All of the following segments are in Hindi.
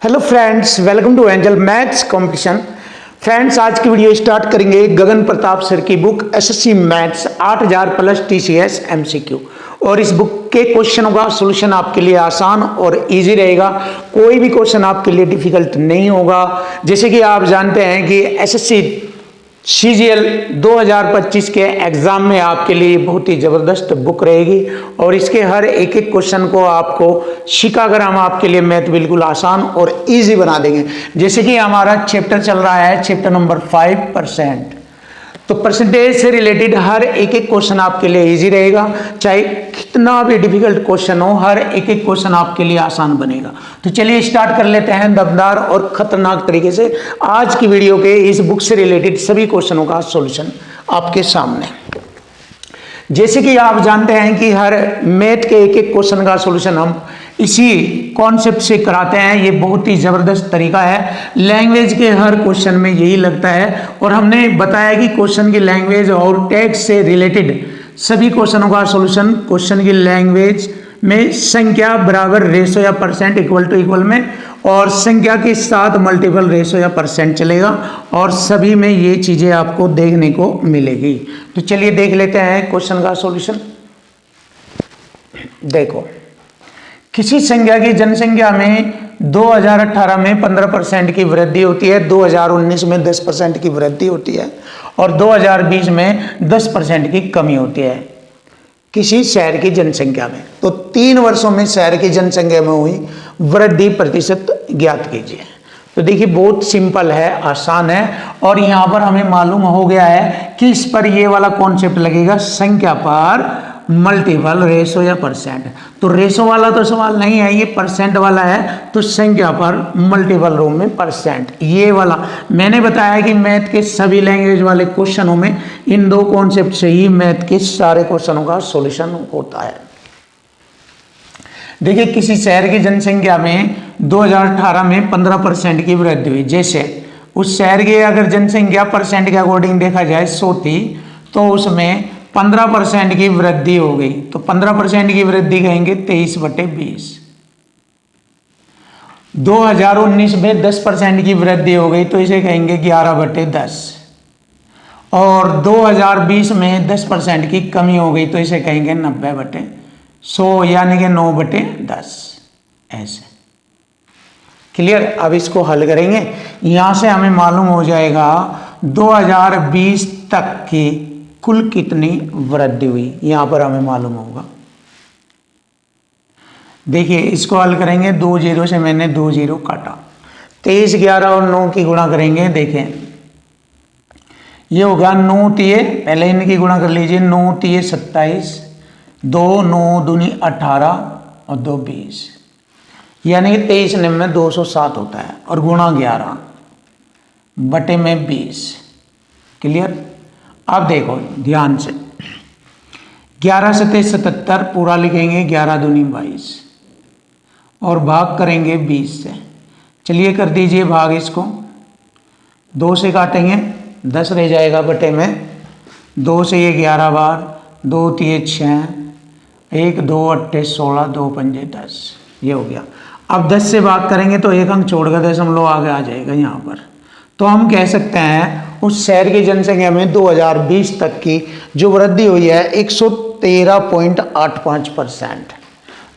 Hello friends, welcome to Angel maths competition. Friends, आज की वीडियो स्टार्ट करेंगे गगन प्रताप सर की book SSC maths 8000 plus TCS MCQ. और इस बुक के क्वेश्चनों का सॉल्यूशन आपके लिए आसान और इजी रहेगा। कोई भी क्वेश्चन आपके लिए डिफिकल्ट नहीं होगा। जैसे कि आप जानते हैं कि एसएससी सीजीएल 2025 के एग्जाम में आपके लिए बहुत ही ज़बरदस्त बुक रहेगी और इसके हर एक एक क्वेश्चन को आपको सिखाकर हम आपके लिए मैथ बिल्कुल आसान और इजी बना देंगे। जैसे कि हमारा चैप्टर चल रहा है, चैप्टर नंबर 5%। तो परसेंटेज से रिलेटेड हर एक एक क्वेश्चन आपके लिए इजी रहेगा। चाहे कितना भी डिफिकल्ट क्वेश्चन हो, हर एक एक क्वेश्चन आपके लिए आसान बनेगा। तो चलिए स्टार्ट कर लेते हैं दमदार और खतरनाक तरीके से आज की वीडियो के इस बुक से रिलेटेड सभी क्वेश्चनों का सॉल्यूशन आपके सामने। जैसे कि आप जानते हैं कि हर मैथ के एक एक क्वेश्चन का सॉल्यूशन हम इसी कॉन्सेप्ट से कराते हैं। ये बहुत ही ज़बरदस्त तरीका है। लैंग्वेज के हर क्वेश्चन में यही लगता है और हमने बताया कि क्वेश्चन की लैंग्वेज और टेक्स्ट से रिलेटेड सभी क्वेश्चनों का सॉल्यूशन क्वेश्चन की लैंग्वेज में संख्या बराबर रेशो या परसेंट इक्वल टू इक्वल में और संख्या के साथ मल्टीपल रेशो या परसेंट चलेगा और सभी में ये चीज़ें आपको देखने को मिलेगी। तो चलिए देख लेते हैं क्वेश्चन का सॉल्यूशन। देखो, किसी संख्या की जनसंख्या में 2018 में 15% की वृद्धि होती है, 2019 में 10% की वृद्धि होती है और 2020 में 10% की कमी होती है किसी शहर की जनसंख्या में। तो 3 वर्षों में शहर की जनसंख्या में हुई वृद्धि प्रतिशत ज्ञात कीजिए। तो देखिए, बहुत सिंपल है, आसान है और यहाँ पर हमें मालूम हो गया है कि इस पर ये वाला कॉन्सेप्ट लगेगा, संख्या पर मल्टीपल रेशो या परसेंट। तो रेशो वाला तो सवाल नहीं है, ये परसेंट वाला है। तो संख्या पर मल्टीपल रूप में परसेंट, ये वाला मैंने बताया कि मैथ के सभी लैंग्वेज वाले क्वेश्चनों में इन दो कॉन्सेप्ट से ही मैथ के सारे क्वेश्चनों का सॉल्यूशन होता है। देखिए, किसी शहर की जनसंख्या में 2018 में 15% की वृद्धि हुई। जैसे उस शहर की अगर जनसंख्या परसेंट के अकॉर्डिंग देखा जाए 100 थी, तो उसमें 15% की वृद्धि हो गई। तो 15% की वृद्धि कहेंगे 23/20। 2019 में 10% की वृद्धि हो गई, तो इसे कहेंगे 11/10। और 2020 में 10% की कमी हो गई, तो इसे कहेंगे 90/100 यानी कि 9/10। ऐसे क्लियर। अब इसको हल करेंगे, यहां से हमें मालूम हो जाएगा 2020 तक की कुल कितनी वृद्धि हुई, यहां पर हमें मालूम होगा। देखिए, इसको हल करेंगे, 2 0 से मैंने 2 0 काटा, 23, 11 और 9 की गुणा करेंगे। देखें, ये होगा 9 तिये, पहले इनकी गुणा कर लीजिए, 9 तिये 27, 2 9 दूनी 18 और 2 20, यानी कि 23 निम्न 207 होता है और गुणा 11 बटे में 20। क्लियर। अब देखो ध्यान से, 11 सते 77 पूरा लिखेंगे, 11 दूनी 22 और भाग करेंगे 20 से। चलिए कर दीजिए भाग, इसको 2 से काटेंगे, 10 रह जाएगा बटे में 2 से ये 11 बार, 2 तिये 6, 1 2 8 16, 2 पंजे 10, ये हो गया। अब 10 से भाग करेंगे तो एक अंक छोड़कर दशमलव आगे आ जाएगा यहाँ पर। तो हम कह सकते हैं उस शहर की जनसंख्या में 2020 तक की जो वृद्धि हुई है 113.85%।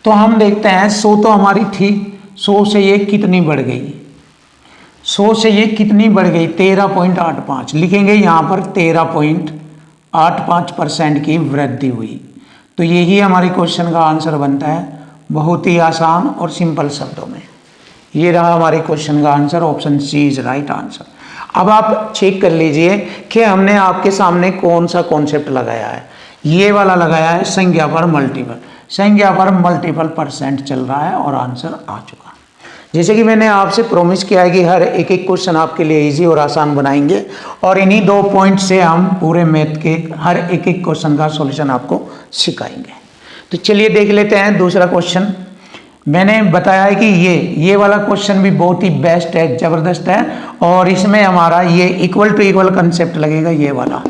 तो हम देखते हैं 100 तो हमारी थी, 100 से ये कितनी बढ़ गई, 100 से ये कितनी बढ़ गई, 13.85 लिखेंगे यहाँ पर, 13.85% की वृद्धि हुई। तो यही हमारे क्वेश्चन का आंसर बनता है, बहुत ही आसान और सिंपल शब्दों में। ये रहा हमारे क्वेश्चन का answer, option C is right answer. अब आप चेक कर लीजिए कि हमने आपके सामने कौन सा कॉन्सेप्ट लगाया है। ये वाला लगाया है, संख्या पर मल्टीपल, संख्या पर मल्टीपल परसेंट चल रहा है और आंसर आ चुका। जैसे कि मैंने आपसे प्रॉमिस किया है कि हर एक एक क्वेश्चन आपके लिए इजी और आसान बनाएंगे और इन्हीं 2 पॉइंट से हम पूरे मैथ के हर एक एक क्वेश्चन का सॉल्यूशन आपको सिखाएंगे। तो चलिए देख लेते हैं दूसरा क्वेश्चन। मैंने बताया है कि ये वाला क्वेश्चन भी बहुत ही बेस्ट है, ज़बरदस्त है और इसमें हमारा ये इक्वल टू इक्वल कंसेप्ट लगेगा, ये वाला,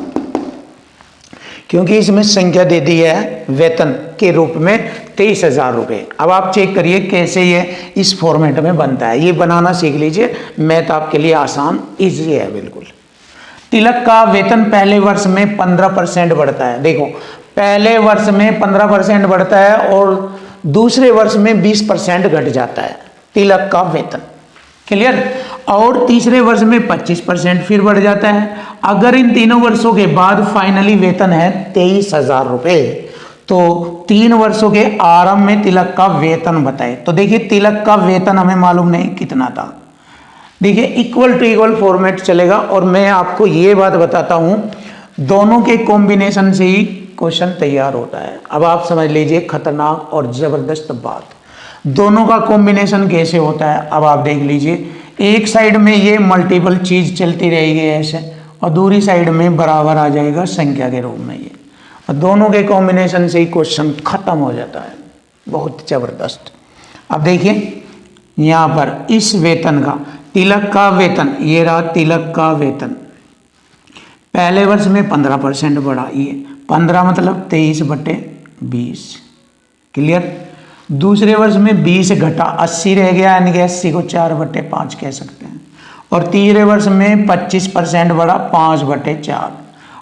क्योंकि इसमें संख्या दे दी है वेतन के रूप में 23,000 रुपये। अब आप चेक करिए कैसे ये इस फॉर्मेट में बनता है, ये बनाना सीख लीजिए, मैथ आपके लिए आसान ईजी है बिल्कुल। तिलक का वेतन पहले वर्ष में 15% बढ़ता है। देखो पहले वर्ष में 15% बढ़ता है और दूसरे वर्ष में 20% घट जाता है तिलक का वेतन, क्लियर। और तीसरे वर्ष में 25% फिर बढ़ जाता है। अगर इन तीनों वर्षों के बाद फाइनली वेतन है 23,000 रुपये, तो 3 वर्षों के आरंभ में तिलक का वेतन बताए। तो देखिए तिलक का वेतन हमें मालूम नहीं कितना था। देखिए इक्वल टू इक्वल फॉर्मेट चलेगा, और मैं आपको ये बात बताता हूँ दोनों के कॉम्बिनेशन से ही क्वेश्चन तैयार होता है। अब आप समझ लीजिए खतरनाक और ज़बरदस्त बात, दोनों का कॉम्बिनेशन कैसे होता है। अब आप देख लीजिए, एक साइड में ये मल्टीपल चीज़ चलती रहेगी ऐसे, और दूसरी साइड में बराबर आ जाएगा संख्या के रूप में ये, और दोनों के कॉम्बिनेशन से ही क्वेश्चन खत्म हो जाता है। बहुत ज़बरदस्त। अब देखिए यहाँ पर इस वेतन का, तिलक का वेतन, ये रहा तिलक का वेतन, पहले वर्ष में 15% बढ़ा, ये 15 मतलब 23/20, क्लियर। दूसरे वर्ष में 20 घटा 80 रह गया, यानी कि 80 को 4/5 कह सकते हैं। और तीसरे वर्ष में 25% बढ़ा 5/4,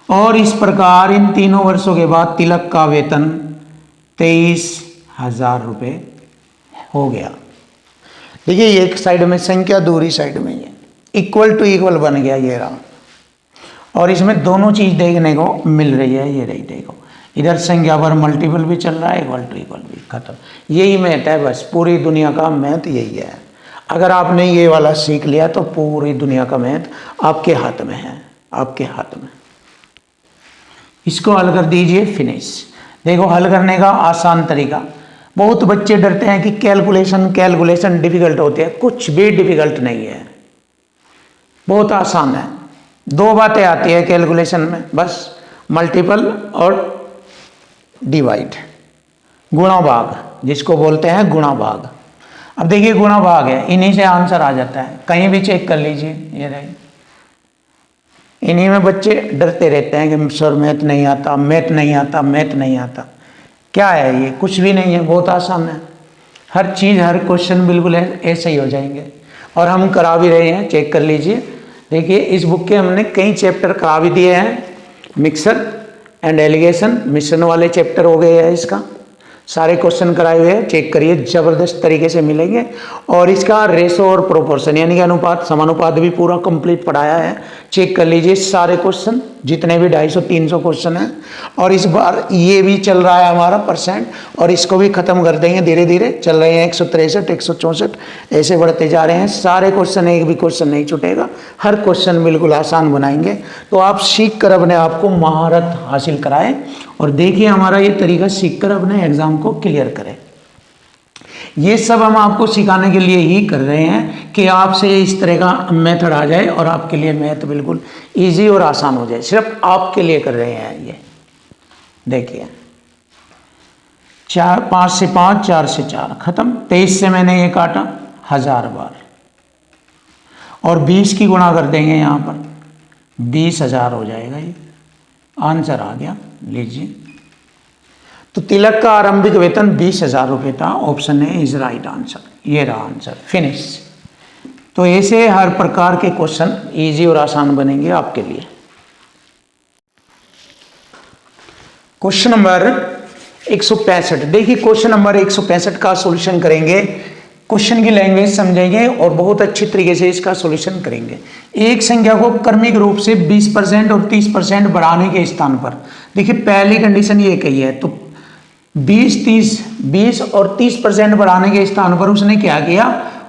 और इस प्रकार इन तीनों वर्षों के बाद तिलक का वेतन 23,000 रुपये हो गया। देखिए एक साइड में संख्या, दूसरी साइड में ये इक्वल टू इक्वल बन गया, ये रहा। और इसमें दोनों चीज़ देखने को मिल रही है, ये रही देखो, इधर संख्या पर मल्टीपल भी चल रहा है, इक्वल टू इक्वल भी, खत्म। यही मैथ है, बस पूरी दुनिया का मैथ यही है। अगर आपने ये वाला सीख लिया तो पूरी दुनिया का मैथ आपके हाथ में है, आपके हाथ में। इसको हल कर दीजिए, फिनिश। देखो हल करने का आसान तरीका, बहुत बच्चे डरते हैं कि कैलकुलेशन डिफिकल्ट होते हैं, कुछ भी डिफिकल्ट नहीं है, बहुत आसान है। 2 बातें आती है कैलकुलेशन में, बस मल्टीपल और डिवाइड, गुणा भाग, जिसको बोलते हैं गुणा भाग। अब देखिए गुणा भाग है, इन्हीं से आंसर आ जाता है, कहीं भी चेक कर लीजिए, ये रहे। इन्हीं में बच्चे डरते रहते हैं कि सर मैथ नहीं आता, मैथ नहीं आता, मैथ नहीं आता। क्या है ये? कुछ भी नहीं है, बहुत आसान है। हर चीज़, हर क्वेश्चन बिल्कुल ऐसे ही हो जाएंगे, और हम करा भी रहे हैं, चेक कर लीजिए। देखिए इस बुक के हमने कई चैप्टर करा भी दिए हैं, मिक्सर एंड एलिगेशन, मिश्रण वाले चैप्टर हो गए हैं, इसका सारे क्वेश्चन कराए हुए हैं, चेक करिए, ज़बरदस्त तरीके से मिलेंगे। और इसका रेशो और प्रोपोर्शन यानी कि अनुपात समानुपात भी पूरा कंप्लीट पढ़ाया है, चेक कर लीजिए सारे क्वेश्चन, जितने भी 250-300 क्वेश्चन हैं। और इस बार ये भी चल रहा है हमारा परसेंट, और इसको भी ख़त्म कर देंगे धीरे धीरे, चल रहे हैं 163, 164, ऐसे बढ़ते जा रहे हैं सारे क्वेश्चन, एक भी क्वेश्चन नहीं छूटेगा, हर क्वेश्चन बिल्कुल आसान बनाएंगे। तो आप सीख कर अपने आप को महारत हासिल कराएं, और देखिए हमारा ये तरीका सीख कर अपने एग्ज़ाम को क्लियर करें। ये सब हम आपको सिखाने के लिए ही कर रहे हैं कि आपसे इस तरह का मेथड आ जाए और आपके लिए मैथ बिल्कुल इजी और आसान हो जाए, सिर्फ आपके लिए कर रहे हैं। ये देखिए 5 से 5, 4 से 4, खत्म। 23 से मैंने ये काटा 1000 बार, और 20 की गुणा कर देंगे यहाँ पर, 20,000 हो जाएगा, ये आंसर आ गया। लीजिए, तो तिलक का आरंभिक वेतन 20,000 रुपये था, option A is right answer, ये रहा आंसर, फिनिश। तो ऐसे हर प्रकार के क्वेश्चन इजी और आसान बनेंगे आपके लिए। क्वेश्चन नंबर 165, देखिए क्वेश्चन नंबर 165 का सॉल्यूशन करेंगे, क्वेश्चन की लैंग्वेज समझेंगे और बहुत अच्छी तरीके से इसका सॉल्यूशन करेंगे। एक संख्या को क्रमिक रूप से 20% और 30% बढ़ाने के स्थान पर, देखिए पहली कंडीशन ये कही है, तो 20 और 30% बढ़ाने के स्थान पर उसने क्या किया,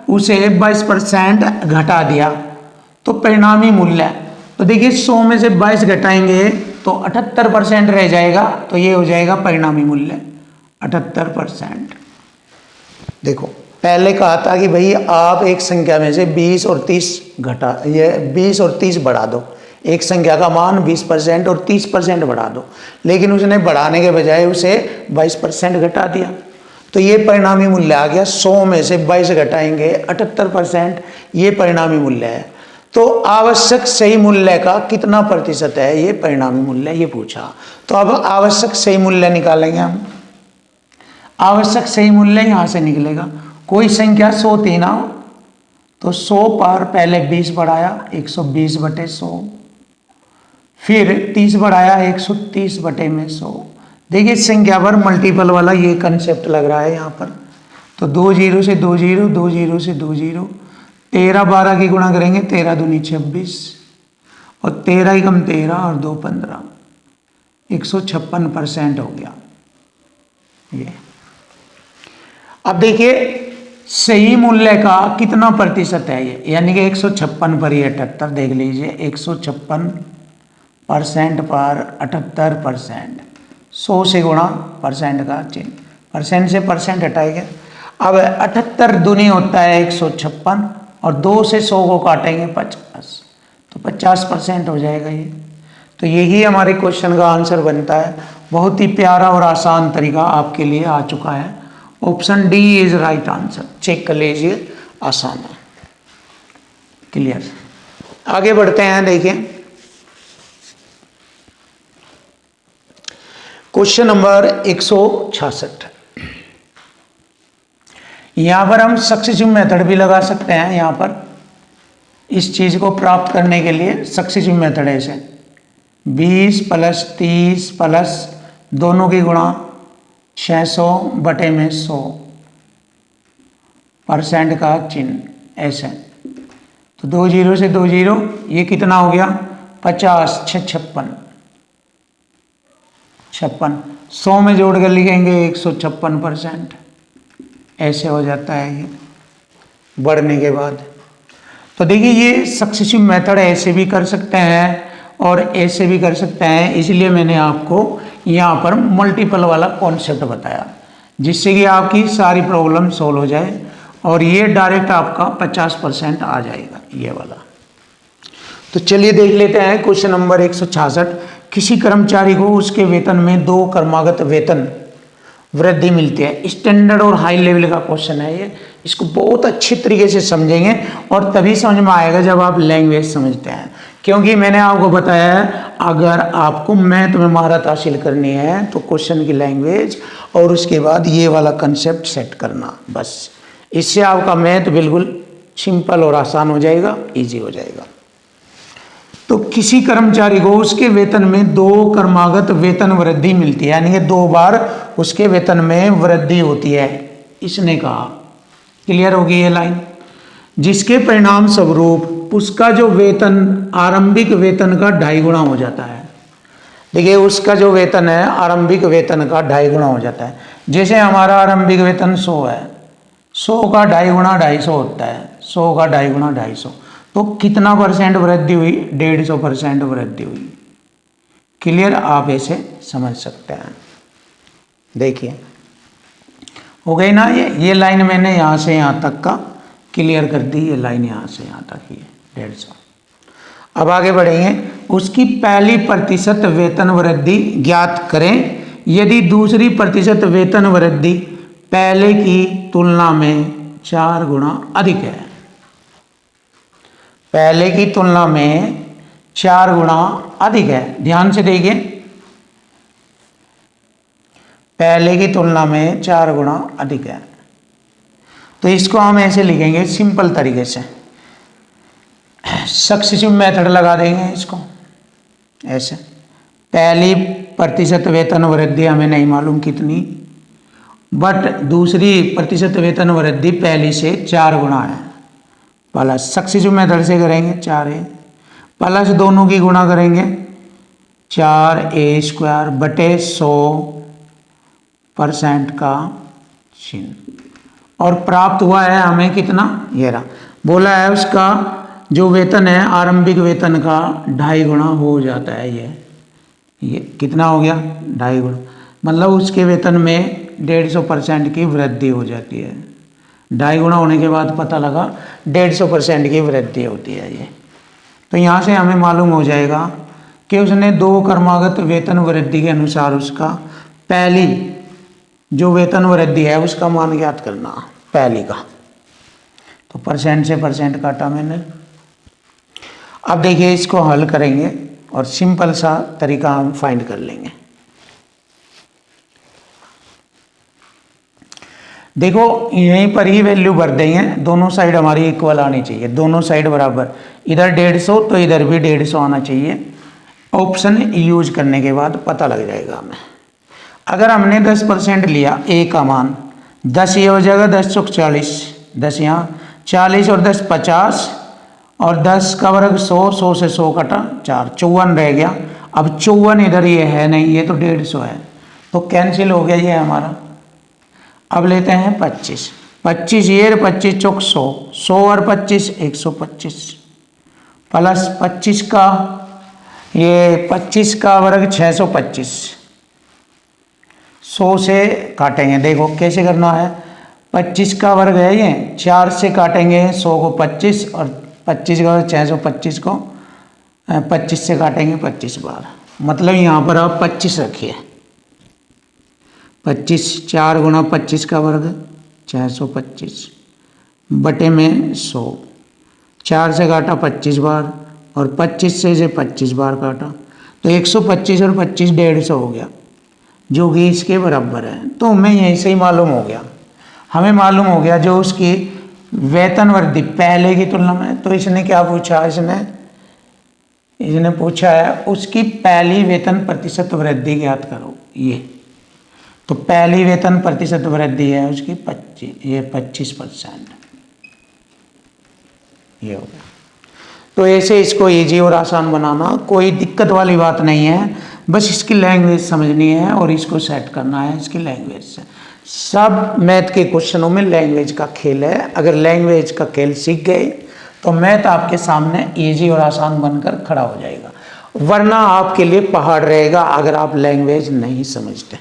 उसे 22% घटा दिया, तो परिणामी मूल्य, तो देखिए 100 में से 22 घटाएंगे तो 78% रह जाएगा, तो ये हो जाएगा परिणामी मूल्य 78%। देखो पहले कहा था कि भाई आप एक संख्या में से 20 और 30 घटा, ये 20 और 30 बढ़ा दो, एक संख्या का मान 20% और 30% बढ़ा दो, लेकिन उसने बढ़ाने के बजाय उसे 22% घटा दिया, तो ये परिणामी मूल्य आ गया। 100 में से 22 घटाएंगे 78%, ये परिणामी मूल्य है। तो आवश्यक सही मूल्य का कितना प्रतिशत है, ये परिणामी मूल्य, ये पूछा। तो अब आवश्यक सही मूल्य निकालेंगे हम। आवश्यक सही मूल्य यहाँ से निकलेगा। कोई संख्या 103 आओ तो 100 पर पहले 20 बढ़ाया 120 बटे 100, फिर 30 बढ़ाया 130 बटे में 100। देखिए संख्या पर मल्टीपल वाला ये कंसेप्ट लग रहा है यहाँ पर। तो 2 जीरो से 2 जीरो, 2 जीरो से 2 जीरो, 13 12 की गुणा करेंगे 13 दूनी 26 और 13 ही कम 13 और 2 15, 156% हो गया ये। अब देखिए सही मूल्य का कितना प्रतिशत है ये, यानी कि 156 पर 78, देख लीजिए 156% पर 78%, 100 से गुणा परसेंट का चिन्ह, परसेंट से परसेंट हटाएंगे। अब 78 दूनी होता है 156 और 2 से 100 को काटेंगे 50, तो 50% हो जाएगा ये। तो यही हमारे क्वेश्चन का आंसर बनता है। बहुत ही प्यारा और आसान तरीका आपके लिए आ चुका है। Option D is right answer, check कर लीजिए, आसान है। क्लियर। आगे बढ़ते हैं, देखिए क्वेश्चन नंबर 166। यहां पर हम सक्सेसिव मेथड भी लगा सकते हैं। यहां पर इस चीज को प्राप्त करने के लिए सक्सेसिव मेथड है इसे 20 प्लस 30 प्लस दोनों की गुणा 600 बटे में 100 परसेंट का चिन्ह ऐसे। तो 2 जीरो से 2 जीरो, ये कितना हो गया 50, 56 56, 100 में जोड़ कर लिखेंगे 156%, ऐसे हो जाता है ये बढ़ने के बाद। तो देखिए ये सक्सेसिव मेथड ऐसे भी कर सकते हैं और ऐसे भी कर सकते हैं, इसलिए मैंने आपको यहाँ पर मल्टीपल वाला कॉन्सेप्ट बताया, जिससे कि आपकी सारी प्रॉब्लम सोल्व हो जाए और ये डायरेक्ट आपका 50% आ जाएगा ये वाला। तो चलिए देख लेते हैं क्वेश्चन नंबर 166। किसी कर्मचारी को उसके वेतन में 2 क्रमागत वेतन वृद्धि मिलती है। स्टैंडर्ड और हाई लेवल का क्वेश्चन है ये, इसको बहुत अच्छे तरीके से समझेंगे और तभी समझ में आएगा जब आप लैंग्वेज समझते हैं। क्योंकि मैंने आपको बताया है अगर आपको मैथ में महारत हासिल करनी है तो क्वेश्चन की लैंग्वेज और उसके बाद ये वाला कंसेप्ट सेट करना, बस इससे आपका मैथ बिल्कुल सिंपल और आसान हो जाएगा, इजी हो जाएगा। तो किसी कर्मचारी को उसके वेतन में 2 क्रमागत वेतन वृद्धि मिलती है, यानी कि 2 बार उसके वेतन में वृद्धि होती है, इसने कहा। क्लियर होगी ये लाइन। जिसके परिणाम स्वरूप उसका जो वेतन आरंभिक वेतन का 2.5 गुना हो जाता है। देखिए उसका जो वेतन है आरंभिक वेतन का 2.5 गुना हो जाता है। जैसे हमारा आरंभिक वेतन 100 है, 100 का 2.5 गुना 250 होता है, 100 का 2.5 गुना 250, तो कितना परसेंट वृद्धि हुई 150% वृद्धि हुई। क्लियर, आप ऐसे समझ सकते हैं। देखिए हो गई ना ये लाइन मैंने यहाँ से यहाँ तक का क्लियर कर दी, ये लाइन यहाँ से यहाँ तक ही 150। अब आगे बढ़ेंगे। उसकी पहली प्रतिशत वेतन वृद्धि ज्ञात करें यदि दूसरी प्रतिशत वेतन वृद्धि पहले की तुलना में 4 गुना अधिक है। पहले की तुलना में 4 गुना अधिक है, ध्यान से देखिए, पहले की तुलना में 4 गुना अधिक है। तो इसको हम ऐसे लिखेंगे सिंपल तरीके से, सक्सेसिव मेथड लगा देंगे इसको ऐसे। पहली प्रतिशत वेतन वृद्धि हमें नहीं मालूम कितनी, बट दूसरी प्रतिशत वेतन वृद्धि पहली से 4 गुना है, प्लस सक्सेसिव मेथड से करेंगे 4 है, प्लस दोनों की गुणा करेंगे 4a² बटे 100% का चिन्ह, और प्राप्त हुआ है हमें कितना, ये रहा। बोला है उसका जो वेतन है आरंभिक वेतन का 2.5 गुना हो जाता है। ये कितना हो गया 2.5 गुना, मतलब उसके वेतन में 150% की वृद्धि हो जाती है। 2.5 गुना होने के बाद पता लगा 150% की वृद्धि होती है ये। तो यहाँ से हमें मालूम हो जाएगा कि उसने 2 क्रमागत वेतन वृद्धि के अनुसार उसका पहली जो वेतन वृद्धि है उसका मान ज्ञात करना, पहली का। तो परसेंट से परसेंट काटा मैंने। अब देखिए इसको हल करेंगे और सिंपल सा तरीका हम फाइंड कर लेंगे। देखो यहीं पर ही वैल्यू भर देंगे, दोनों साइड हमारी इक्वल आनी चाहिए, दोनों साइड बराबर, इधर 150 तो इधर भी 150 आना चाहिए। ऑप्शन यूज करने के बाद पता लग जाएगा हमें। अगर हमने 10% लिया ए का मान, 10 ये हो जाएगा 10 चौक 40, 10 यहाँ 40 और 10 50, और 10 का वर्ग 100, 100 से 100 कटा 4, 54 रह गया। अब 54 इधर ये है नहीं, ये तो 150 है, तो कैंसिल हो गया ये हमारा। अब लेते हैं 25, 25 ये 25 चौक 100, 100 और 25 125, प्लस 25 का ये 25 का वर्ग 625, 100 से काटेंगे, देखो कैसे करना है। 25 का वर्ग है ये, 4 से काटेंगे 100 को 25, और 25 का वर्ग 625 को 25 से काटेंगे 25 बार, मतलब यहाँ पर आप 25 रखिए। 25 4 गुणा 25 का वर्ग 625 बटे में 100, 4 से काटा 25 बार, और 25 से 25 बार काटा, तो 125 और 25 150 हो गया, जो कि इसके बराबर है। तो हमें यहीं से ही मालूम हो गया, हमें मालूम हो गया जो उसकी वेतन वृद्धि पहले की तुलना में। तो इसने क्या पूछा, इसने पूछा है उसकी पहली वेतन प्रतिशत वृद्धि ज्ञात करो। ये तो पहली वेतन प्रतिशत वृद्धि है उसकी 25%, ये हो गया। तो ऐसे इसको इजी और आसान बनाना, कोई दिक्कत वाली बात नहीं है, बस इसकी लैंग्वेज समझनी है और इसको सेट करना है इसकी लैंग्वेज से। सब मैथ के क्वेश्चनों में लैंग्वेज का खेल है, अगर लैंग्वेज का खेल सीख गए तो मैथ आपके सामने इजी और आसान बनकर खड़ा हो जाएगा, वरना आपके लिए पहाड़ रहेगा अगर आप लैंग्वेज नहीं समझते।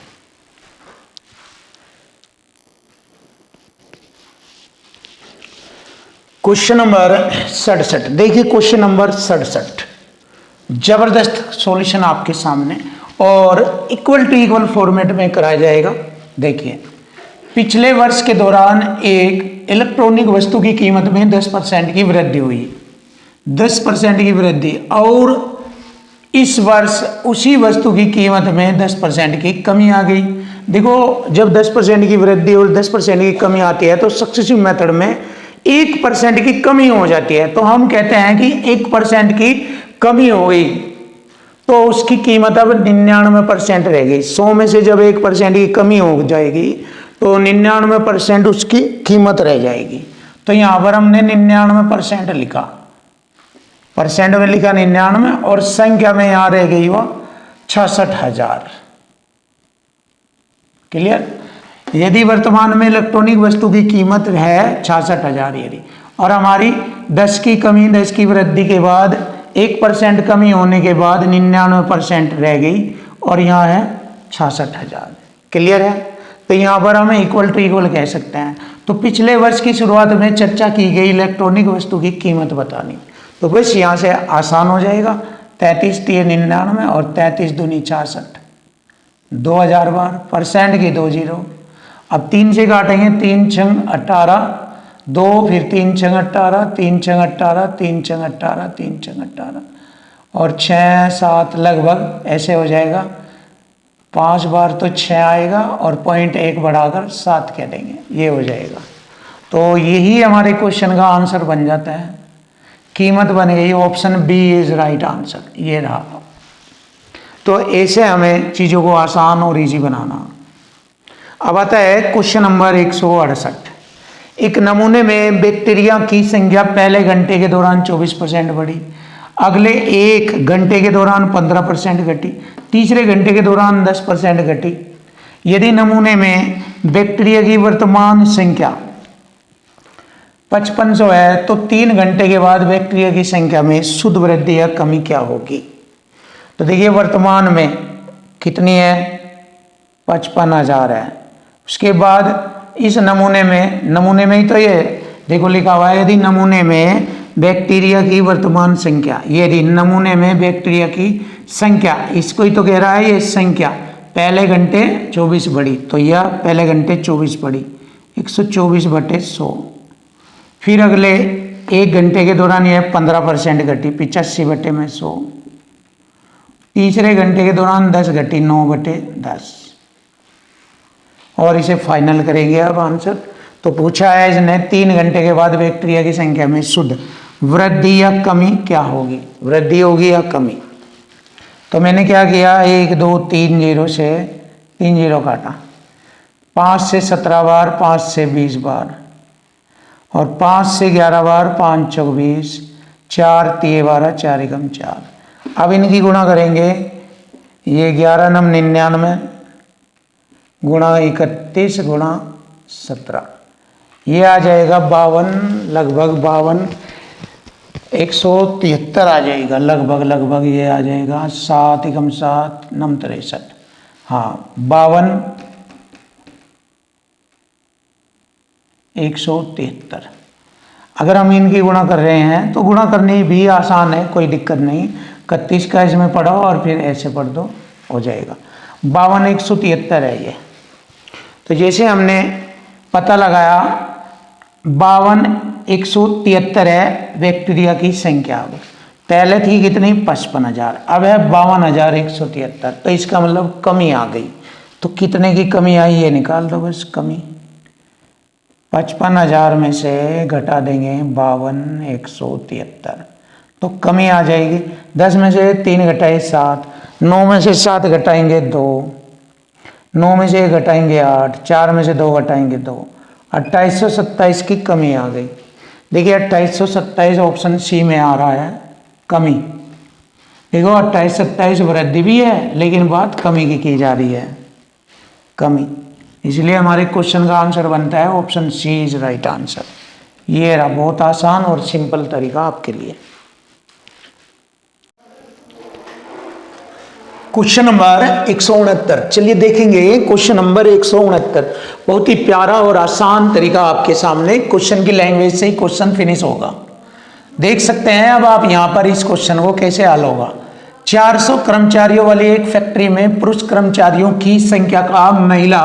क्वेश्चन नंबर 67, देखिए क्वेश्चन नंबर 67 जबरदस्त सॉल्यूशन आपके सामने, और इक्वल टू इक्वल फॉर्मेट में कराया जाएगा। देखिए, पिछले वर्ष के दौरान एक इलेक्ट्रॉनिक वस्तु की कीमत में 10% की वृद्धि हुई, 10% की वृद्धि, और इस वर्ष उसी वस्तु की कीमत में 10% की कमी आ गई। देखो, जब 10% की वृद्धि और 10% की कमी आती है तो सक्सेसिव मेथड में 1% की कमी हो जाती है, तो हम कहते हैं कि 1% की कमी हो गई, तो उसकी कीमत अब 99% रह गई। 100 में से जब 1% की कमी हो जाएगी तो 99% उसकी कीमत रह जाएगी। तो यहां पर हमने 99% लिखा, परसेंट में लिखा 99, और संख्या में यहां रह गई वो 66,000। क्लियर? यदि वर्तमान में इलेक्ट्रॉनिक वस्तु की कीमत है 66,000 यदि, और हमारी 10 की कमी, 10 की वृद्धि के बाद 1% कमी होने के बाद 99% रह गई, और यहाँ है 66,000। क्लियर है? तो यहाँ पर हमें इक्वल टू इक्वल कह सकते हैं। तो पिछले वर्ष की शुरुआत में चर्चा की गई इलेक्ट्रॉनिक वस्तु की कीमत बतानी, तो बस यहाँ से आसान हो जाएगा। 33 3 99 और 33 दूनी 66, 2000 बार, परसेंट की 2 जीरो। अब 3 से काटेंगे, 3 छंग 18, 2 फिर 3 छंग 18, 3 छंग 18, 3 छंग 18, 3 छंग 18, और 6 7 लगभग ऐसे हो जाएगा। 5 बार तो 6 आएगा, और 0.1 बढ़ाकर 7 कह देंगे, ये हो जाएगा। तो यही हमारे क्वेश्चन का आंसर बन जाता है, कीमत बन गई। Option B is right answer, ये रहा। तो ऐसे हमें चीज़ों को आसान और इजी बनाना। अब आता है क्वेश्चन नंबर 168। एक नमूने में बैक्टीरिया की संख्या पहले घंटे के दौरान 24% बढ़ी, अगले 1 घंटे के दौरान 15% घटी, तीसरे घंटे के दौरान 10% घटी। यदि नमूने में बैक्टीरिया की वर्तमान संख्या 5500 है तो 3 घंटे के बाद बैक्टीरिया की संख्या में शुद्ध वृद्धि या कमी क्या होगी? तो देखिए, वर्तमान में कितनी है? 55,000 है। उसके बाद इस नमूने में ही तो ये देखो लिखा हुआ है, यदि नमूने में बैक्टीरिया की वर्तमान संख्या, यदि नमूने में बैक्टीरिया की संख्या, इसको ही तो कह रहा है ये संख्या, पहले घंटे 24 बढ़ी, तो यह पहले घंटे 24 बढ़ी, 124/100। फिर अगले 1 घंटे के दौरान यह 15% घटी, 85/100। तीसरे घंटे के दौरान 10 घटी, 9/10। और इसे फाइनल करेंगे अब आंसर। तो पूछा है इसने 3 घंटे के बाद बैक्टीरिया की संख्या में शुद्ध वृद्धि या कमी क्या होगी, वृद्धि होगी या कमी। तो मैंने क्या किया, 1 2 3 0 से 3 0 काटा, 5 से 17 बार, 5 से 20 बार, और 5 से 11 बार, 5 चौक 20, 4 3 12, 4 एकम 4। अब इनकी गुणा करेंगे, ये 11 नम 99 गुणा 31 गुणा 17, ये आ जाएगा 52, लगभग 52, 173 आ जाएगा, लगभग ये आ जाएगा 7 एकम 7 9 63, हाँ 52 173। अगर हम इनकी गुणा कर रहे हैं तो गुणा करनी भी आसान है, कोई दिक्कत नहीं। 31 का इसमें पढ़ो और फिर ऐसे पढ़ दो, हो जाएगा 52 173 है ये। तो जैसे हमने पता लगाया 52 173 है बैक्टीरिया की संख्या। अब पहले थी कितनी 55,000, अब है 52,173, तो इसका मतलब कमी आ गई। तो कितने की कमी आई ये निकाल दो बस, कमी 55,000 में से घटा देंगे 52 173, तो कमी आ जाएगी। 10 में से 3 घटाए 7, 9 में से 7 घटाएंगे 2, 9 में से 1 घटाएंगे 8, 4 में से 2 घटाएंगे 2, 2827 की कमी आ गई। देखिए 2827 ऑप्शन सी में आ रहा है कमी। देखो 2827 वृद्धि भी है लेकिन बात कमी की जा रही है, कमी, इसलिए हमारे क्वेश्चन का आंसर बनता है option C is right answer. ये रहा बहुत आसान और सिंपल तरीका आपके लिए। क्वेश्चन नंबर 169, चलिए देखेंगे क्वेश्चन नंबर 169। बहुत ही प्यारा और आसान तरीका आपके सामने, क्वेश्चन की लैंग्वेज से ही क्वेश्चन फिनिश होगा। देख सकते हैं अब आप यहाँ पर इस क्वेश्चन को कैसे हल होगा। 400 कर्मचारियों वाली एक फैक्ट्री में पुरुष कर्मचारियों की संख्या का महिला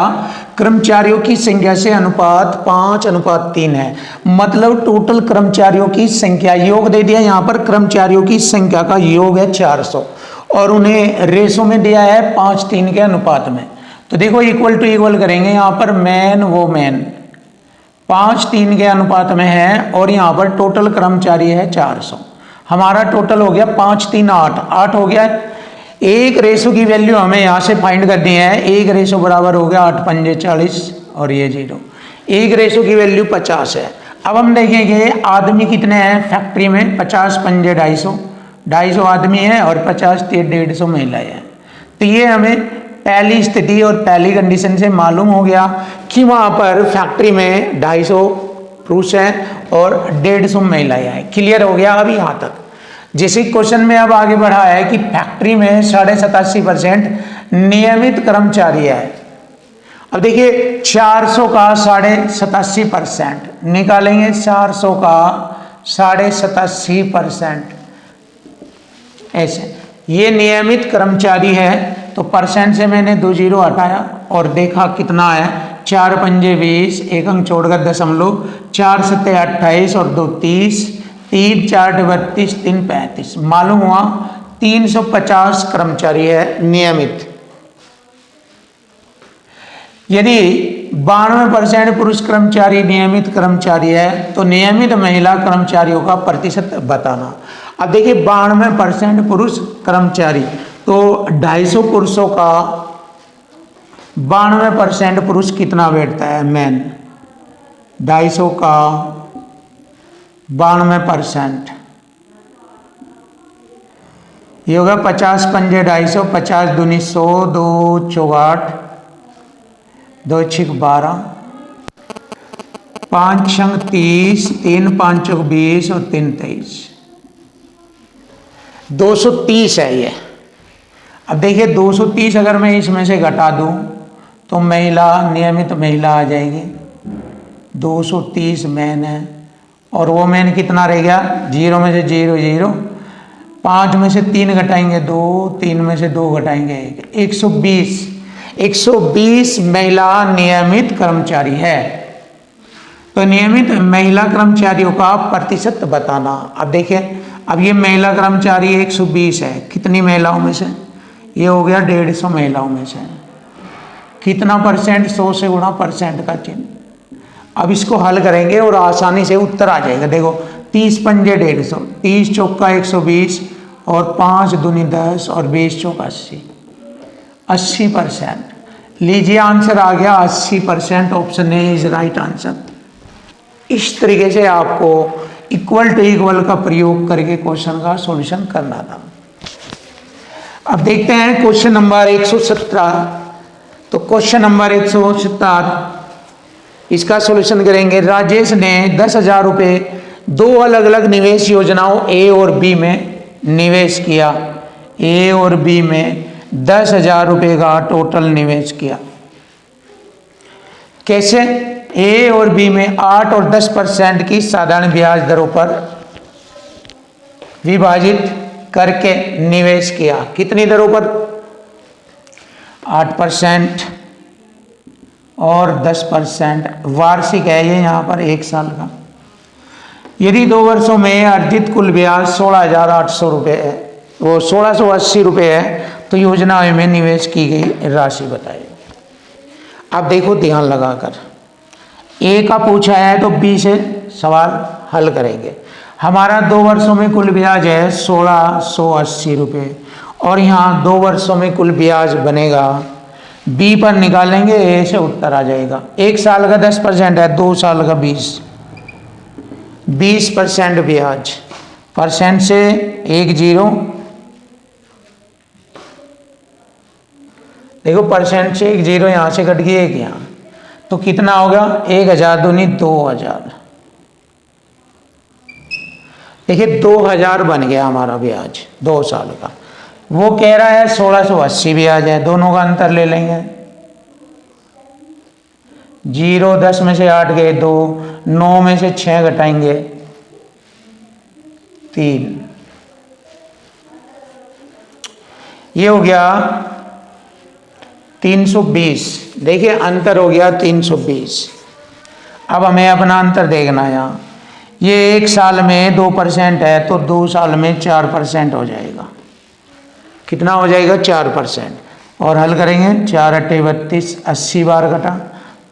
कर्मचारियों की संख्या से अनुपात 5:3 है। मतलब टोटल कर्मचारियों की संख्या, योग दे दिया यहाँ पर, कर्मचारियों की संख्या का योग है 400 और उन्हें रेशो में दिया है 5:3 के अनुपात में। तो देखो इक्वल टू इक्वल करेंगे, यहाँ पर मैन वो मैन 5:3 के अनुपात में है और यहाँ पर टोटल कर्मचारी है 400। हमारा टोटल हो गया 5 3 8, 8 हो गया। एक रेशो की वैल्यू हमें यहाँ से फाइंड करनी है। एक रेशो बराबर हो गया 8 पंजे 40 और ये 0। एक रेशो की वैल्यू 50 है। अब हम देखेंगे आदमी कितने हैं फैक्ट्री में, 50 पंजे 250, 250 आदमी है और 50 150 महिलाएं हैं। तो ये हमें पहली स्थिति और पहली कंडीशन से मालूम हो गया कि वहाँ पर फैक्ट्री में 250 पुरुष हैं और 150 महिलाएं हैं। क्लियर हो गया अब यहाँ तक। जैसे क्वेश्चन में अब आगे बढ़ा है कि फैक्ट्री में 87.5% नियमित कर्मचारी है। अब देखिए 400 का 87.5% निकालेंगे, 400 का 87.5% ऐसे, ये नियमित कर्मचारी है। तो परसेंट से मैंने 2 0 हटाया और देखा कितना है, 4 पंजे 20, एक अंक छोड़कर दशमलव, 4 सत्ते 28 और 2 30, 3 4 32, 3 35, मालूम हुआ 350 कर्मचारी है नियमित। यदि 92% पुरुष कर्मचारी नियमित कर्मचारी है तो नियमित महिला कर्मचारियों का प्रतिशत बताना। अब देखिए 92% पुरुष कर्मचारी, तो 250 पुरुषों का 92% पुरुष कितना बैठता है मैन, 250 का 92%, ये होगा 50 पंजे 250, 50 दूनी 100, 2 चौगाठ, 2 छिक 12, 5 छंग 30, 3 5 चौक 20 और 3 23, 230 है ये। अब देखिए 230 अगर मैं इसमें से घटा दूं तो महिला, नियमित महिला आ जाएगी, 230 मैन है और वो मैन कितना रह गया, 0 में से 0 0, 5 में से 3 घटाएंगे 2, 3 में से 2 घटाएंगे 1, 120 महिला नियमित कर्मचारी है। तो नियमित महिला कर्मचारियों का प्रतिशत बताना। अब देखिए अब ये महिला कर्मचारी 120 है, कितनी महिलाओं में से, ये हो गया 150 महिलाओं में से, कितना परसेंट, 100 से गुणा परसेंट का चिन्ह। अब इसको हल करेंगे और आसानी से उत्तर आ जाएगा। देखो 30 पंजे 150, 30 चौका 120 और 5 दूनी 10 और 20 चौका 80, 80%। लीजिए आंसर आ गया 80%। Option A is right answer. इस तरीके से आपको इक्वल टू इक्वल का प्रयोग करके क्वेश्चन का सॉल्यूशन करना था। अब देखते हैं क्वेश्चन नंबर 117। तो क्वेश्चन नंबर 117 इसका सॉल्यूशन करेंगे। राजेश ने 10,000 रुपये दो अलग अलग निवेश योजनाओं ए और बी में निवेश किया। ए और बी में 10,000 रुपये का टोटल निवेश किया। कैसे? ए और बी में 8 और 10% की साधारण ब्याज दरों पर विभाजित करके निवेश किया। कितनी दरों पर? 8% और 10%। वार्षिक है ये, यहाँ पर 1 साल का। यदि 2 वर्षों में अर्जित कुल ब्याज 16,800 रुपये है, वो 1680 रुपये है, तो योजना में निवेश की गई राशि बताइए। अब देखो ध्यान लगाकर, ए का पूछा है तो बी से सवाल हल करेंगे। हमारा 2 वर्षों में कुल ब्याज है 1680 रुपये और यहाँ 2 वर्षों में कुल ब्याज बनेगा, बी पर निकालेंगे, ए से उत्तर आ जाएगा। 1 साल का 10% है, 2 साल का 20% ब्याज। परसेंट से 1 0, देखो परसेंट से 1 0 यहाँ से कट गया 1 यहाँ, तो कितना होगा? 1000 दूनी 2000। देखिए 2000 बन गया हमारा ब्याज 2 साल का। वो कह रहा है 1680 ब्याज है, दोनों का अंतर ले लेंगे। 0 10 में से 8 गए 2, 9 में से 6 घटाएंगे 3, ये हो गया 320। देखिए अंतर हो गया 320। अब हमें अपना अंतर देखना है। यहाँ ये 1 साल में 2% है तो 2 साल में 4% हो जाएगा। कितना हो जाएगा? 4%। और हल करेंगे, 4 8 32, 80 बार घटा,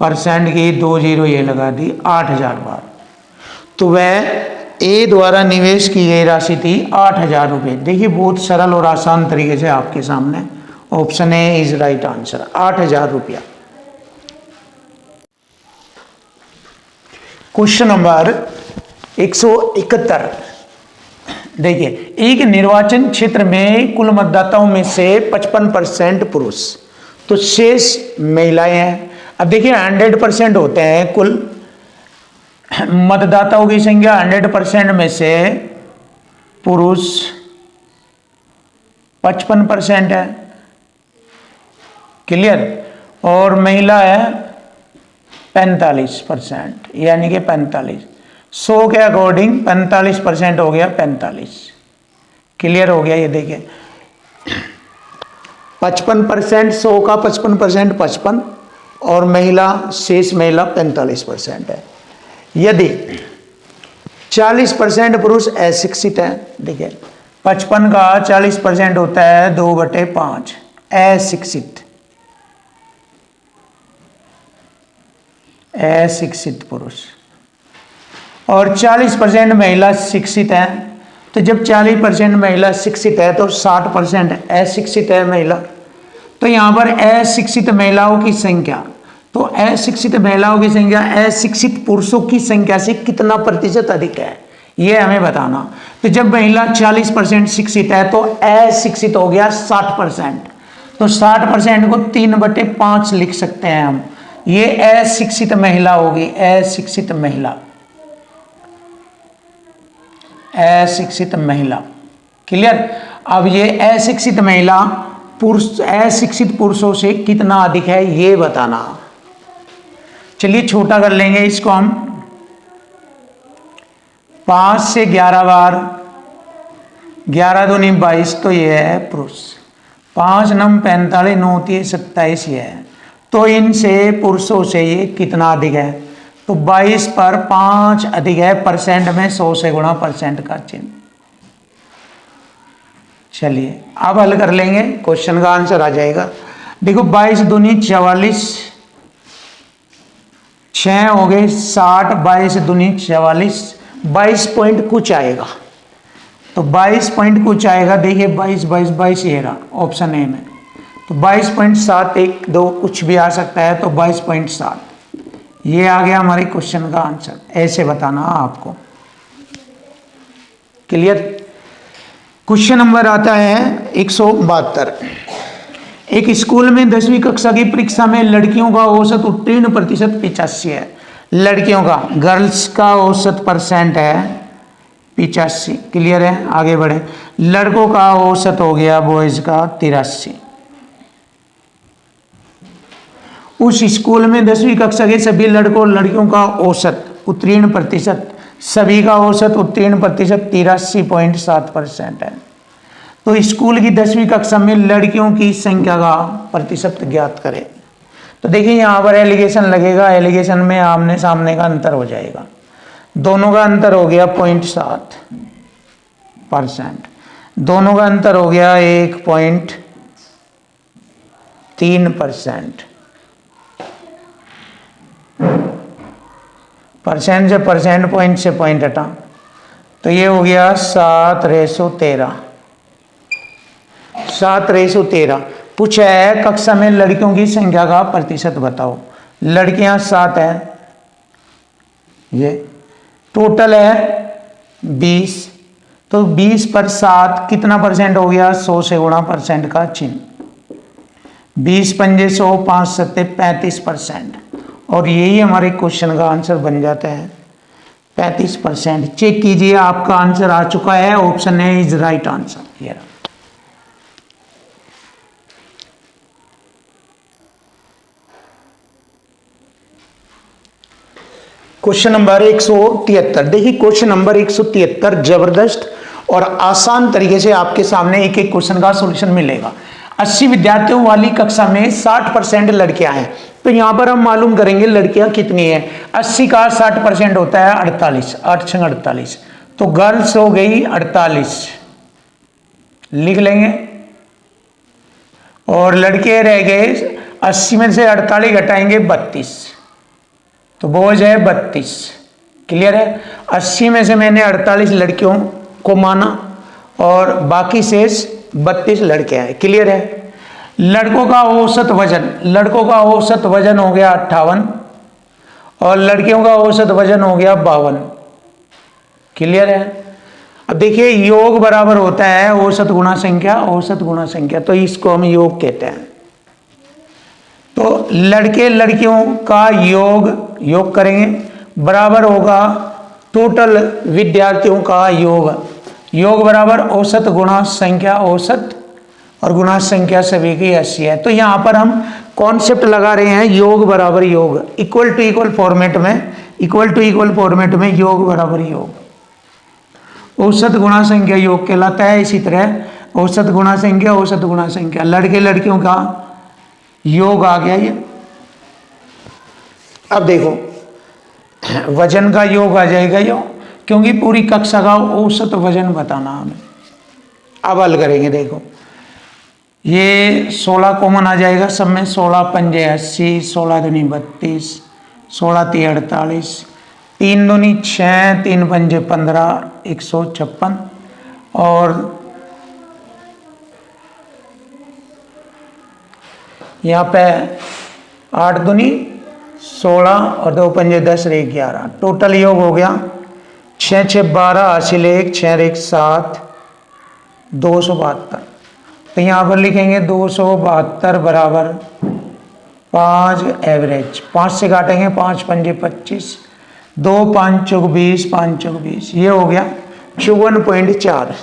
परसेंट की 2 0 ये लगा दी, 8000 बार। तो वह ए द्वारा निवेश की गई राशि थी 8000 रुपये। देखिए बहुत सरल और आसान तरीके से आपके सामने। Option A is right answer, 8000 रुपया। Question number 171। देखिए, एक निर्वाचन क्षेत्र में कुल मतदाताओं में से 55% पुरुष तो शेष महिलाएं हैं। अब देखिए 100% होते हैं कुल मतदाताओं की संख्या। 100% में से पुरुष 55% है, क्लियर, और महिला है 45%, यानी कि 45। 100 के अकॉर्डिंग 45% हो गया 45, क्लियर हो गया। ये देखिए 55%, 100 का 55% 55 और महिला शेष महिला 45% है। यदि 40% पुरुष अशिक्षित है, देखिए 55 का 40% होता है 2/5 अशिक्षित, अशिक्षित पुरुष, और 40% महिला शिक्षित है। तो जब 40% महिला शिक्षित है तो 60% अशिक्षित है महिला। तो यहाँ पर अशिक्षित महिलाओं की संख्या, तो अशिक्षित महिलाओं की संख्या अशिक्षित पुरुषों की संख्या से कितना प्रतिशत अधिक है, ये हमें बताना। तो जब महिला 40% शिक्षित है तो अशिक्षित हो गया 60%। तो 60% को 3/5 लिख सकते हैं हम। ये अशिक्षित महिला होगी, अशिक्षित महिला, अशिक्षित महिला, क्लियर। अब ये अशिक्षित महिला पुरुष अशिक्षित पुरुषों से कितना अधिक है ये बताना। चलिए छोटा कर लेंगे इसको हम। 5 से 11 बार, 11 दूनी 22, तो ये है पुरुष। 5 9 45, 9 3 27 ये है। तो इनसे पुरुषों से ये कितना अधिक है? तो 22 पर 5 अधिक है, परसेंट में 100 से गुणा परसेंट का चिन्ह। चलिए अब हल कर लेंगे, क्वेश्चन का आंसर आ जाएगा। देखो 22 दूनी 44, 6 हो गए 60, 22 दूनी 44, 22 पॉइंट कुछ आएगा। तो 22 पॉइंट कुछ आएगा, देखिए 22 22 22 ये रहा ऑप्शन ए में। तो 22.7 1 2 कुछ भी आ सकता है, तो 22.7 ये आ गया हमारे क्वेश्चन का आंसर। ऐसे बताना आपको। क्लियर। क्वेश्चन नंबर आता है 172। एक स्कूल में 10वीं कक्षा की परीक्षा में लड़कियों का औसत उत्तीर्ण प्रतिशत 85 है। लड़कियों का, गर्ल्स का औसत परसेंट है 85। क्लियर है, आगे बढ़े। लड़कों का औसत हो गया बॉयज का 83। उस स्कूल में 10वीं कक्षा के सभी लड़कों और लड़कियों का औसत उत्तीर्ण प्रतिशत, सभी का औसत उत्तीर्ण प्रतिशत 83.7% है। तो स्कूल की 10वीं कक्षा में लड़कियों की संख्या का प्रतिशत ज्ञात करें। तो देखिए यहाँ पर एलिगेशन लगेगा, एलिगेशन में आमने सामने का अंतर हो जाएगा। दोनों का अंतर हो गया 0.7%, दोनों का अंतर हो गया 1.3%। परसेंट से परसेंट, पॉइंट से पॉइंट हटा, तो ये हो गया 7:13। 7:13 पूछा है कक्षा में लड़कियों की संख्या का प्रतिशत बताओ। लड़कियां 7 हैं, ये टोटल है 20। तो 20 पर 7 कितना परसेंट हो गया? 100 से गुणा परसेंट का चिन्ह। 20 पंजे 100, 5 सत्ते 35%। और यही हमारे क्वेश्चन का आंसर बन जाता है 35%। चेक कीजिए, आपका आंसर आ चुका है। Option A is right answer. ये क्वेश्चन नंबर 173। देखिए क्वेश्चन नंबर 173 जबरदस्त और आसान तरीके से आपके सामने एक एक क्वेश्चन का सॉल्यूशन मिलेगा। 80 विद्यार्थियों वाली कक्षा में 60% लड़कियां हैं। तो यहां पर हम मालूम करेंगे लड़कियां कितनी हैं। 80 का 60% होता है 48, 8 छंग 48। तो गर्ल्स हो गई 48, लिख लेंगे। और लड़के रह गए 80 में से 48 घटाएंगे 32, तो बॉयज है 32। क्लियर है। 80 में से मैंने 48 लड़कियों को माना और बाकी शेष 32 लड़के हैं। क्लियर है। लड़कों का औसत वजन, लड़कों का औसत वजन हो गया 58 और लड़कियों का औसत वजन हो गया 52। क्लियर है। अब देखिए योग बराबर होता है औसत गुणा संख्या, औसत गुणा संख्या, तो इसको हम योग कहते हैं। तो लड़के लड़कियों का योग करेंगे बराबर होगा टोटल विद्यार्थियों का योग बराबर औसत गुणा संख्या, औसत और गुणा संख्या सभी की 80 है। तो यहां पर हम कॉन्सेप्ट लगा रहे हैं योग बराबर योग, इक्वल टू इक्वल फॉर्मेट में, इक्वल टू इक्वल फॉर्मेट में योग बराबर योग, औसत गुणा संख्या योग कहलाता है। इसी तरह औसत गुणा संख्या, औसत गुणा संख्या, लड़के लड़कियों का योग आ गया ये। अब देखो वजन का योग आ जाएगा यो, क्योंकि पूरी कक्षा का औसत वजन बताना हमें। अब हल करेंगे। देखो ये 16 कॉमन आ जाएगा सब में। 16 पंजे 80, 16 दूनी 32, 16 तीन 48, 3 दूनी 6, 3 पंजे 15, 156 और यहाँ पे 8 दूनी 16 और 2 पंजे 10 रे 11। टोटल योग हो गया 6 6 12, हासिल 1, 6 1 7, 272। तो यहाँ पर लिखेंगे 272 बराबर 5 एवरेज। 5 से काटेंगे 5 पंजे 25, 2 5 चौक 20, 5 चौक 20, ये हो गया 54.4।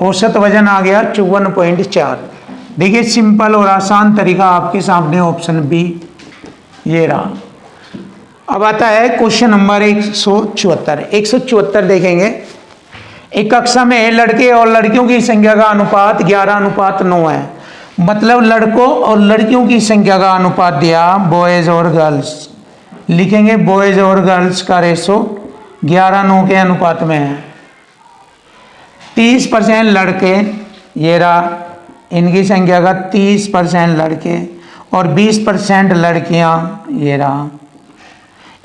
औसत वजन आ गया 54.4। देखिए सिंपल और आसान तरीका आपके सामने, ऑप्शन बी ये रहा। अब आता है क्वेश्चन नंबर 174। 174 देखेंगे। एक कक्षा में लड़के और लड़कियों की संख्या का अनुपात 11:9 है। मतलब लड़कों और लड़कियों की संख्या का अनुपात दिया बॉयज और गर्ल्स। लिखेंगे बॉयज और गर्ल्स का रेशो 11:9 के अनुपात में है। 30% लड़के, ये रहा इनकी संख्या का 30% लड़के और 20% लड़कियां, ये रहा,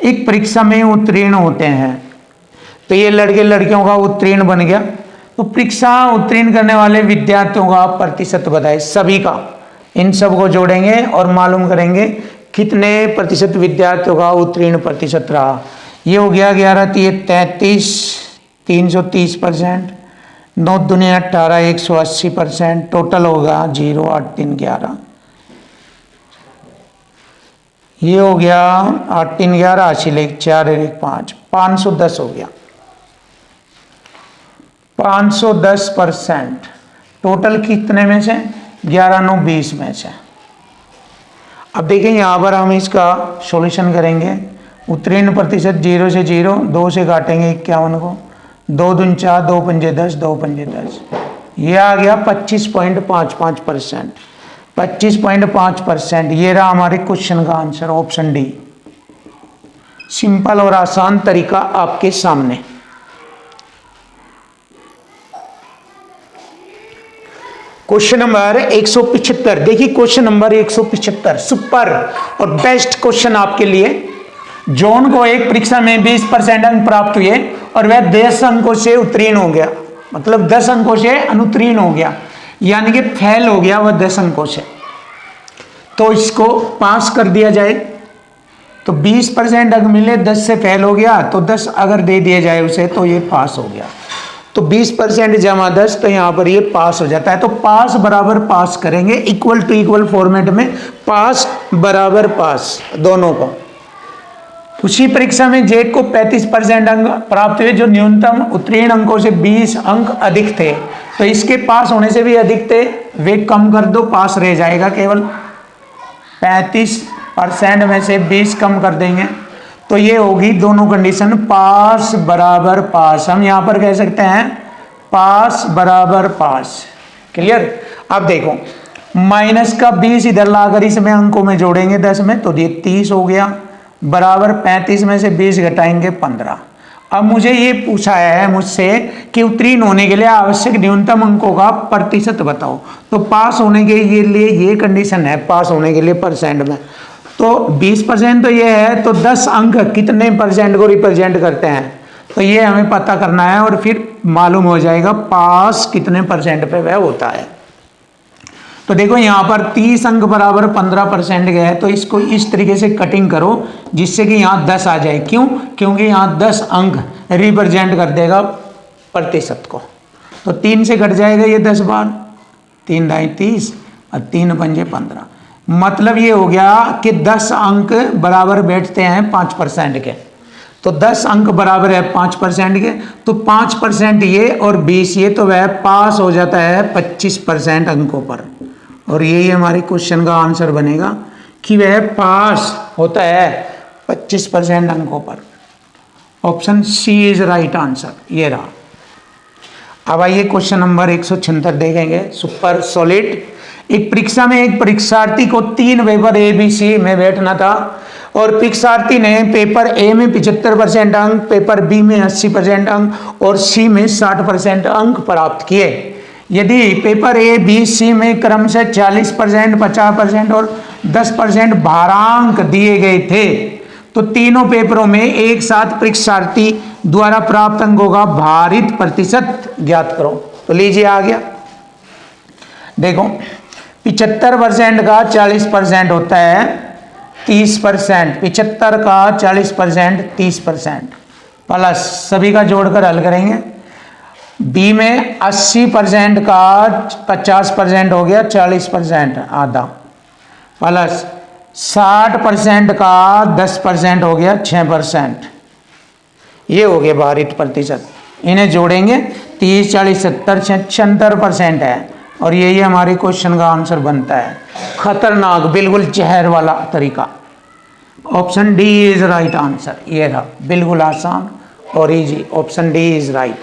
एक परीक्षा में उत्तीर्ण होते हैं। तो ये लड़के लड़कियों का उत्तीर्ण बन गया। तो परीक्षा उत्तीर्ण करने वाले विद्यार्थियों का प्रतिशत बताए, सभी का, इन सब को जोड़ेंगे और मालूम करेंगे कितने प्रतिशत विद्यार्थियों का उत्तीर्ण प्रतिशत रहा। ये हो गया 11 3 33, 330%, 9 दूनी 18, 180%, टोटल होगा 0 8 3 11। ये हो गया 8 3 11, 80 1 4 1 5, 510 हो गया, 510%। टोटल कितने में से? 11 9 20 में से। अब देखिए यहाँ पर हम इसका सॉल्यूशन करेंगे। उत्तीर्ण प्रतिशत 0 से 0, 2 से काटेंगे 51 को, 2 दून 4, 2 पंजे 10, 2 पंजे 10, ये आ गया 25.55%। 25.5%। ये रहा हमारे क्वेश्चन का आंसर, ऑप्शन डी। सिंपल और आसान तरीका आपके सामने। Question number 175। देखिए क्वेश्चन नंबर 175 सुपर और बेस्ट क्वेश्चन आपके लिए। जॉन को एक परीक्षा में 20% अंक प्राप्त हुए और वह 10 अंकों से उत्तीर्ण हो गया, मतलब 10 अंकों से अनुत्तीर्ण हो गया, यानी कि फेल हो गया वह 10 अंकों से। तो इसको पास कर दिया जाए। तो 20% अंक मिले, 10 से फेल हो गया, तो 10 अगर दे दिया जाए उसे तो ये पास हो गया। तो 20% जमा 10, तो यहाँ पर ये पास हो जाता है। तो पास बराबर पास करेंगे, इक्वल टू इक्वल फॉर्मेट में, पास बराबर पास दोनों को। उसी परीक्षा में जेक को 35% अंक प्राप्त हुए, जो न्यूनतम उत्तीर्ण अंकों से 20 अंक अधिक थे। तो इसके पास होने से भी अधिक थे, वे कम कर दो, पास रह जाएगा केवल। 35% में से 20 कम कर देंगे, तो ये होगी दोनों कंडीशन, पास बराबर पास। हम यहां पर कह सकते हैं पास बराबर पास। क्लियर? अब देखो, माइनस का 20 इधर लाकर इसमें अंकों में जोड़ेंगे 10 में, तो ये 30 हो गया, बराबर 35 में से 20 घटाएंगे 15। अब मुझे ये पूछा है मुझसे कि उत्तीर्ण होने के लिए आवश्यक न्यूनतम अंकों का प्रतिशत बताओ। तो पास होने के लिए ये कंडीशन है, पास होने के लिए परसेंट में। तो 20% तो ये है, तो 10 अंक कितने परसेंट को रिप्रेजेंट करते हैं, तो ये हमें पता करना है और फिर मालूम हो जाएगा पास कितने परसेंट पे वह होता है। तो देखो यहाँ पर 30 अंक बराबर 15% के है, तो इसको इस तरीके से कटिंग करो जिससे कि यहाँ 10 आ जाए। क्यों? क्योंकि यहाँ 10 अंक रिप्रेजेंट कर देगा प्रतिशत को। तो 3 से कट जाएगा ये 10 बार, 3 ढाई 30 और 3 पंजे 15। मतलब ये हो गया कि 10 अंक बराबर बैठते हैं 5% के। तो 10 अंक बराबर है 5% के, तो 5% ये और 20 ये, तो वह पास हो जाता है 25% अंकों पर। और यही हमारे क्वेश्चन का आंसर बनेगा कि वह पास होता है 25% अंकों पर। Option C is right answer, ये रहा। अब आइए क्वेश्चन नंबर 176 देखेंगे, सुपर सॉलिड। एक परीक्षा में एक परीक्षार्थी को 3 पेपर ए बी सी में बैठना था और परीक्षार्थी ने पेपर ए में 75% अंक, पेपर बी में 80% अंक और सी में 60% अंक प्राप्त किए। यदि पेपर ए बी सी में क्रम से 40%, 50% और 10% भारांक दिए गए थे, तो तीनों पेपरों में एक साथ परीक्षार्थी द्वारा प्राप्त अंकों का भारित प्रतिशत ज्ञात करो। तो लीजिए आ गया। देखो 75% का 40% होता है 30%, 75 का 40% 30%, प्लस सभी का जोड़कर हल करेंगे। बी में 80% का 50% हो गया 40% आधा, प्लस 60% का 10% हो गया 6%, ये हो गया भारित प्रतिशत। इन्हें जोड़ेंगे 30 40 70 76% है और यही हमारे क्वेश्चन का आंसर बनता है। खतरनाक, बिल्कुल जहर वाला तरीका। Option D is right answer, ये रहा, बिल्कुल आसान और easy. Option D is right.